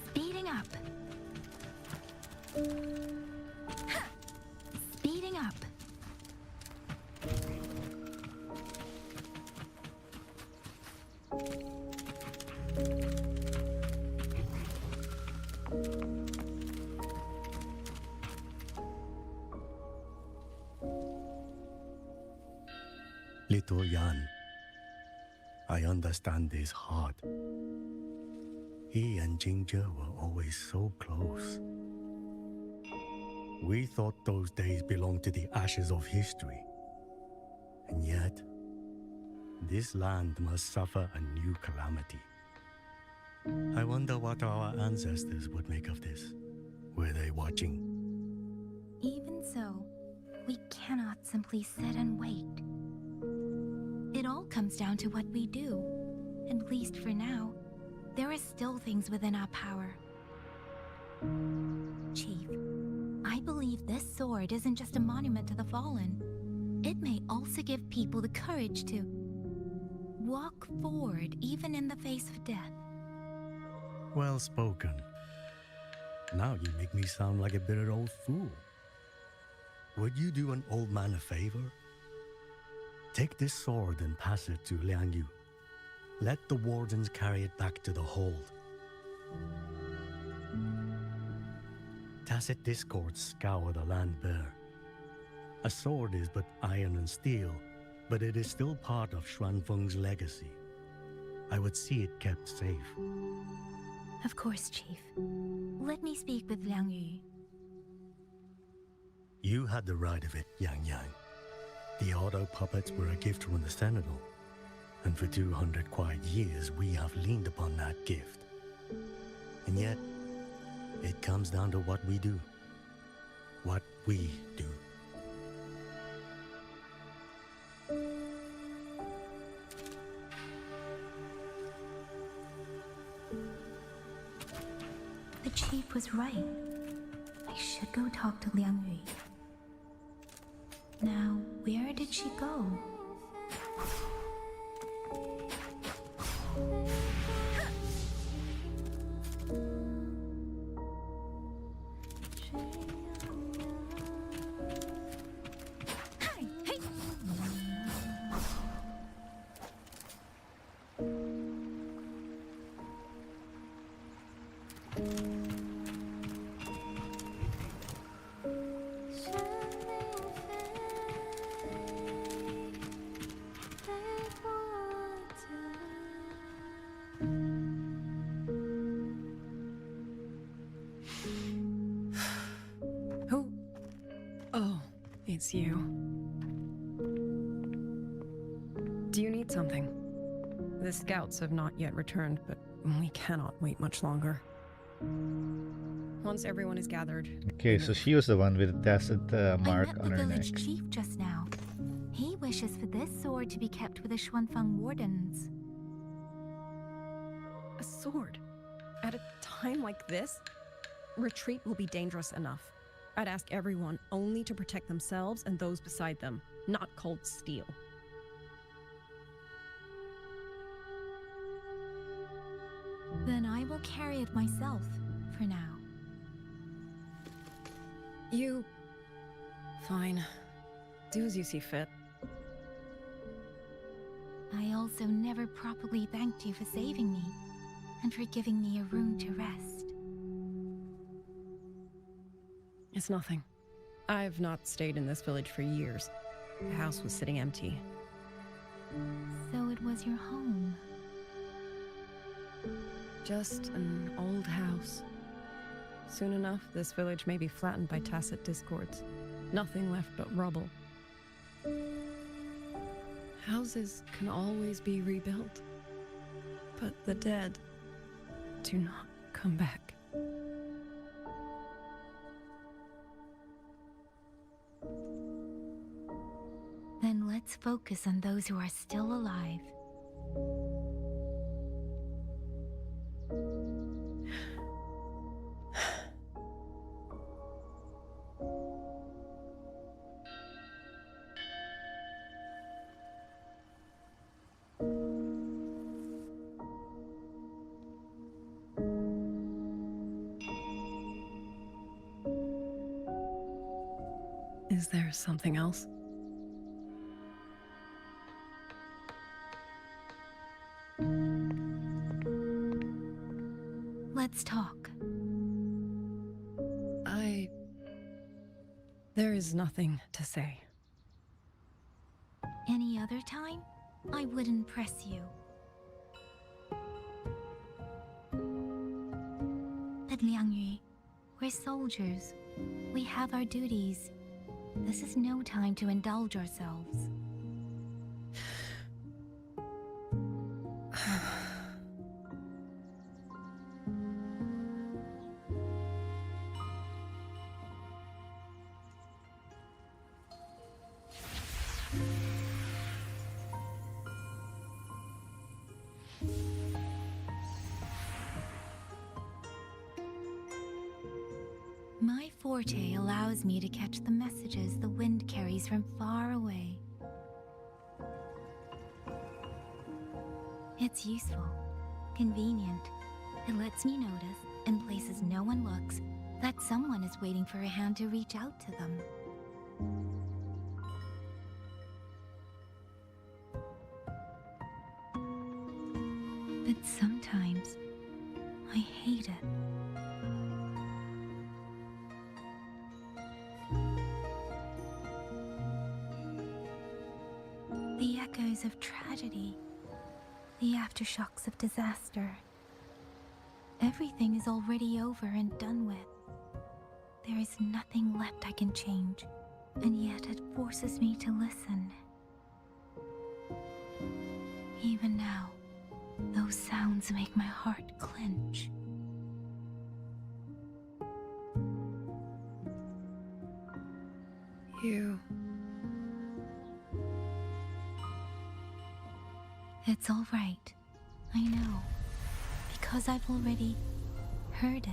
Speeding up. Speeding up. Little Yan, I understand this hard. He and Jingjie were always so close. We thought those days belonged to the ashes of history. And yet, this land must suffer a new calamity. I wonder what our ancestors would make of this. Were they watching? Even so, we cannot simply sit and wait. It all comes down to what we do. At least for now, there are still things within our power. Chief, I believe this sword isn't just a monument to the fallen. It may also give people the courage to walk forward even in the face of death. Well spoken. Now you make me sound like a bitter old fool. Would you do an old man a favor? Take this sword and pass it to Liang Yu. Let the wardens carry it back to the hold. Tacit discords scour the land bare. A sword is but iron and steel, but it is still part of Xuanfeng's legacy. I would see it kept safe. Of course, Chief. Let me speak with Liang Yu. You had the right of it, Yangyang. The auto puppets were a gift from the Sentinel, and for 200 quiet years we have leaned upon that gift. And yet, it comes down to what we do. What we do. The Chief was right. I should go talk to Liang Yu. Now, where did she go? It's you. Do you need something? The scouts have not yet returned, but we cannot wait much longer. Once everyone is gathered... Okay, so she was the one with the tacit mark on her I met the neck. village chief just now. He wishes for this sword to be kept with the Xuanfang wardens. A sword? At a time like this? Retreat will be dangerous enough. I'd ask everyone only to protect themselves and those beside them, not cold steel. Then I will carry it myself, for now. You... Fine. Do as you see fit. I also never properly thanked you for saving me, and for giving me a room to rest. It's nothing. I've not stayed in this village for years. The house was sitting empty. So it was your home. Just an old house. Soon enough, this village may be flattened by tacit discords. Nothing left but rubble. Houses can always be rebuilt. But the dead do not come back. Then let's focus on those who are still alive. Is there something else? Let's talk. There is nothing to say. Any other time, I wouldn't press you. But Liang Yu, we're soldiers. We have our duties. This is no time to indulge ourselves. My forte allows me to catch the messages the wind carries from far away. It's useful, convenient. It lets me notice, in places no one looks, that someone is waiting for a hand to reach out to them. But sometimes, I hate it. news of tragedy, the aftershocks of disaster. Everything is already over and done with. There is nothing left I can change, and yet it forces me to listen. Even now, those sounds make my heart clench. It's all right. I know. Because I've already heard it.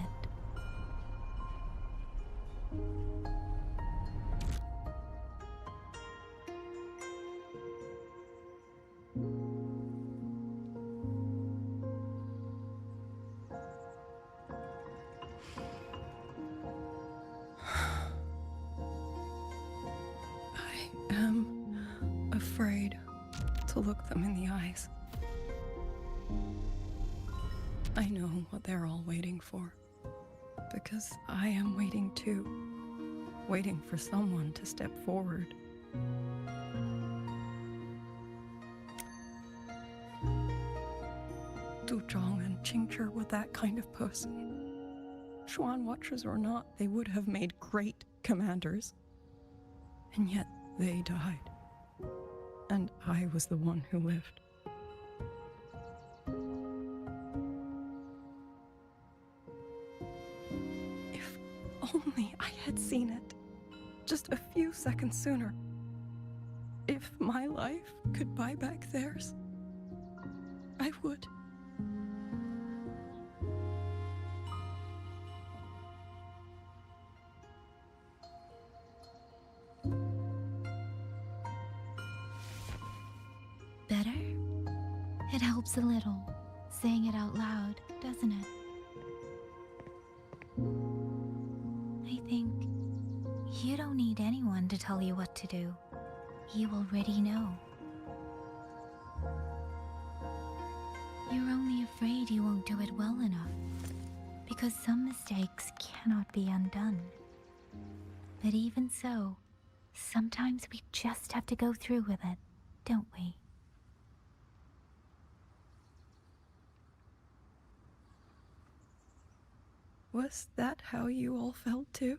I am afraid to look them in the eyes. I know what they're all waiting for, because I am waiting too. Waiting for someone to step forward. Du Zhong and Qingzhi were that kind of person. Xuan Watchers or not, they would have made great commanders. And yet they died. And I was the one who lived. If only I had seen it just a few seconds sooner. If my life could buy back theirs, I would. Better? It helps a little, saying it out loud, doesn't it? I think you don't need anyone to tell you what to do. You already know. You're only afraid you won't do it well enough, because some mistakes cannot be undone. But even so, sometimes we just have to go through with it, don't we? Was that how you all felt too?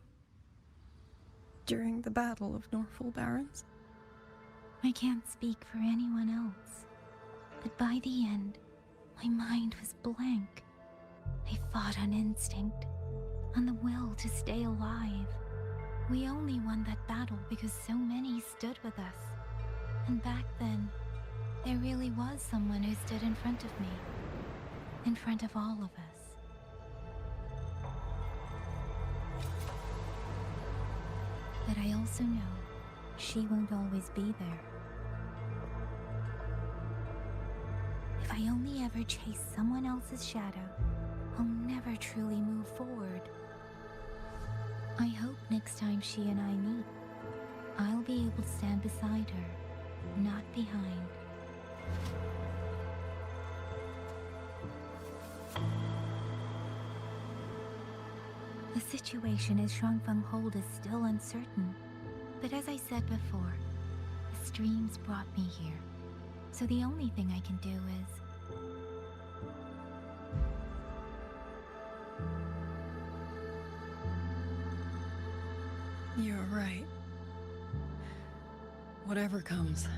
During the Battle of Norfolk Barrens? I can't speak for anyone else, but by the end, my mind was blank. I fought on instinct, on the will to stay alive. We only won that battle because so many stood with us. And back then, there really was someone who stood in front of me, in front of all of us. But I also know she won't always be there. If I only ever chase someone else's shadow, I'll never truly move forward. I hope next time she and I meet, I'll be able to stand beside her, not behind. The situation as Xuanfang hold is still uncertain, but as I said before, the streams brought me here, so the only thing I can do is... You're right. Whatever comes,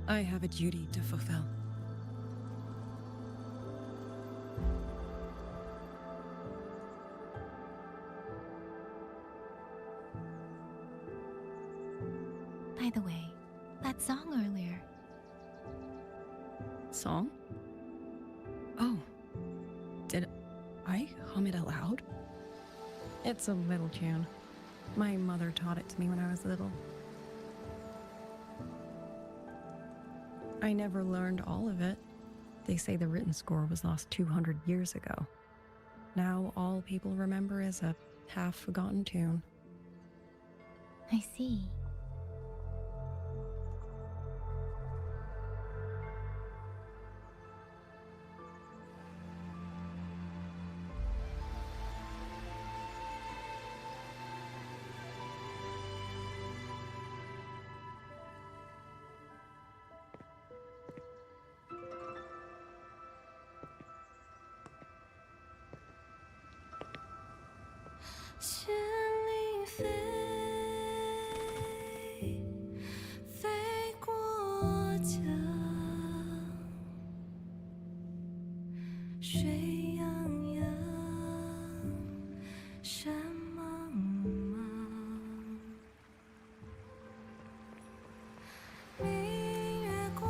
I have a duty to fulfill. By the way, that song earlier. Song? Oh. Did I hum it aloud? It's a little tune. My mother taught it to me when I was little. I never learned all of it. They say the written score was lost 200 years ago. Now all people remember is a half-forgotten tune. I see. 心里飞，飞过江，水洋洋，山茫茫。明月光，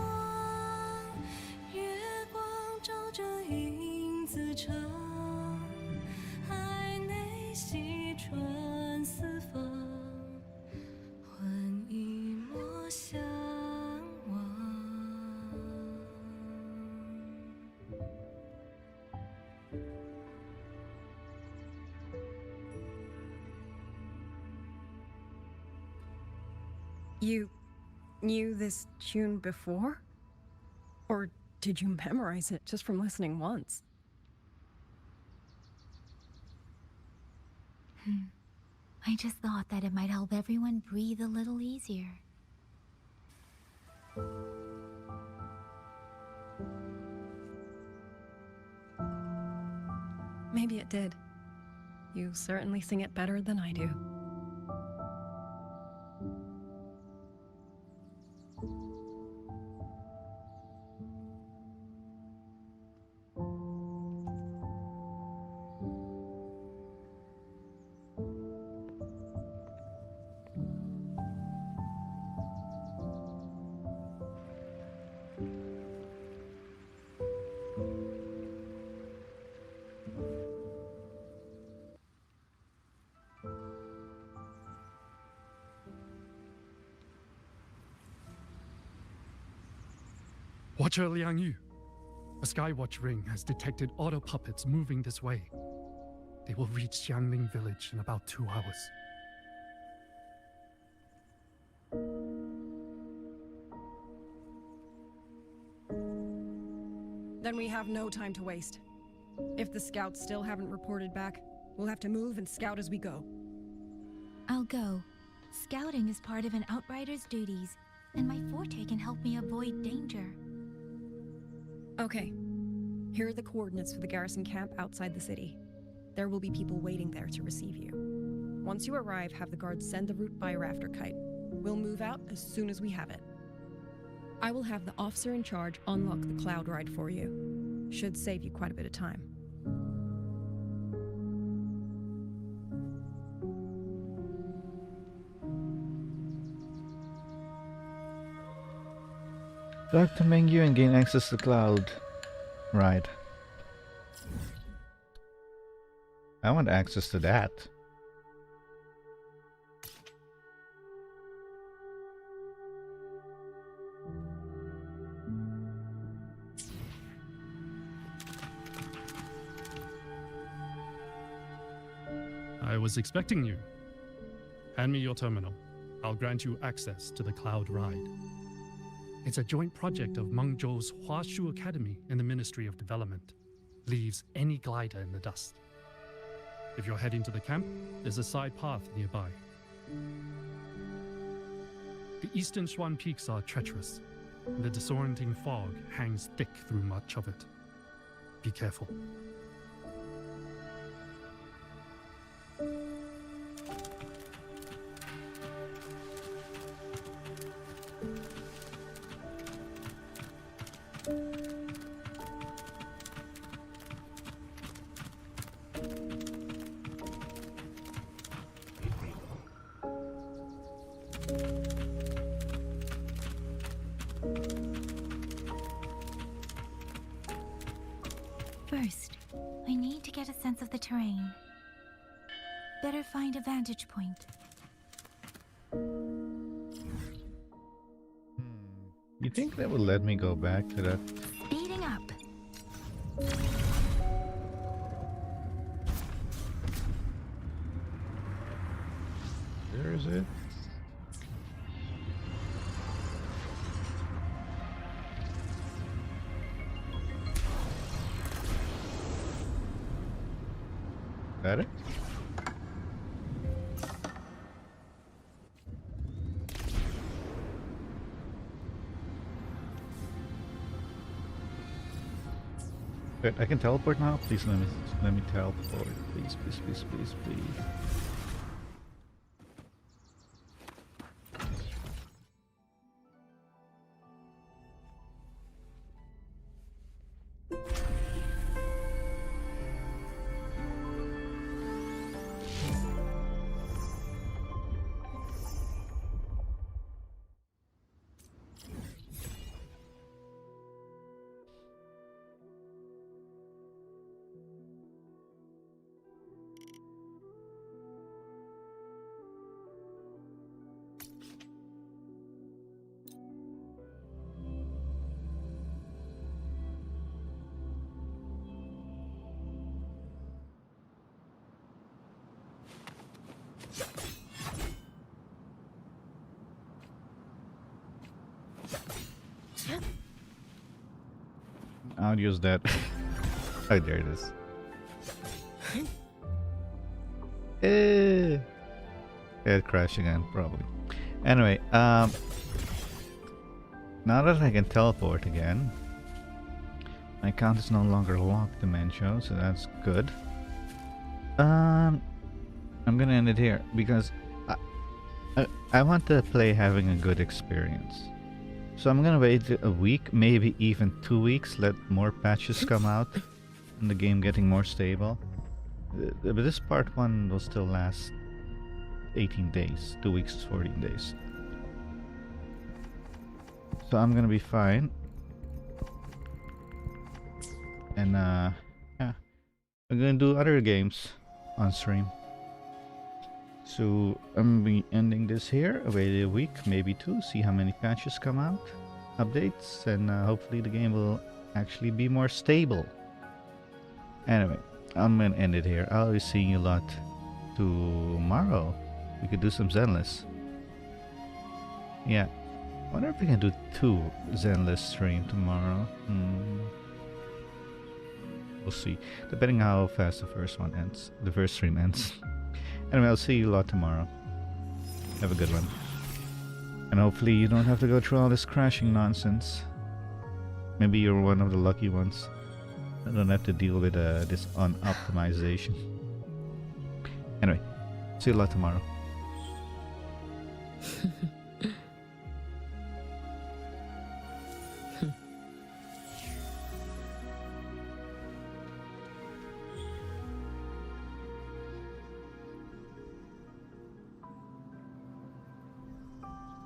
月光照着影子长，海内西川四方，魂一抹相望。You knew this tune before? Or did you memorize it just from listening once? I just thought that it might help everyone breathe a little easier. Maybe it did. You certainly sing it better than I do. Watcher Liang Yu, a Skywatch ring has detected auto puppets moving this way. They will reach Xiangling village in about 2 hours. Then we have no time to waste. If the scouts still haven't reported back, we'll have to move and scout as we go. I'll go. Scouting is part of an outrider's duties, and my forte can help me avoid danger. Okay. Here are the coordinates for the garrison camp outside the city. There will be people waiting there to receive you. Once you arrive, have the guards send the route by rafter kite. We'll move out as soon as we have it. I will have the officer in charge unlock the cloud ride for you. Should save you quite a bit of time. Talk to Mengzhou and gain access to cloud. Right. I want access to that. I was expecting you. Hand me your terminal. I'll grant you access to the cloud ride. It's a joint project of Mengzhou's Huashu Academy and the Ministry of Development. Leaves any glider in the dust. If you're heading to the camp, there's a side path nearby. The eastern Xuan peaks are treacherous, and the disorienting fog hangs thick through much of it. Be careful. First, I need to get a sense of the terrain. Better find a vantage point. You think that would let me go back to that? Speeding up. Where is it? Got it? Wait, I can teleport now? Please let me teleport. Please, please, please, please, please. I'll use that. Oh, there it is. It crashed again, probably. Anyway, now that I can teleport again, my account is no longer locked to Mengzhou, so that's good. I'm gonna end it here because I want to play having a good experience. So I'm gonna wait a week, maybe even 2 weeks, let more patches come out and the game getting more stable. But this part 1 will still last 18 days, 2 weeks is 14 days. So I'm gonna be fine. And yeah, I'm gonna do other games on stream. So I'm gonna be ending this here, wait a week, maybe 2, see how many patches come out, updates, and hopefully the game will actually be more stable. Anyway, I'm gonna end it here. I'll be seeing you a lot tomorrow. We could do some Zenless. Yeah, I wonder if we can do 2 Zenless stream tomorrow. We'll see, depending how fast the first stream ends. Anyway, I'll see you a lot tomorrow. Have a good one. And hopefully you don't have to go through all this crashing nonsense. Maybe you're one of the lucky ones. I don't have to deal with this unoptimization. Anyway, see you a lot tomorrow.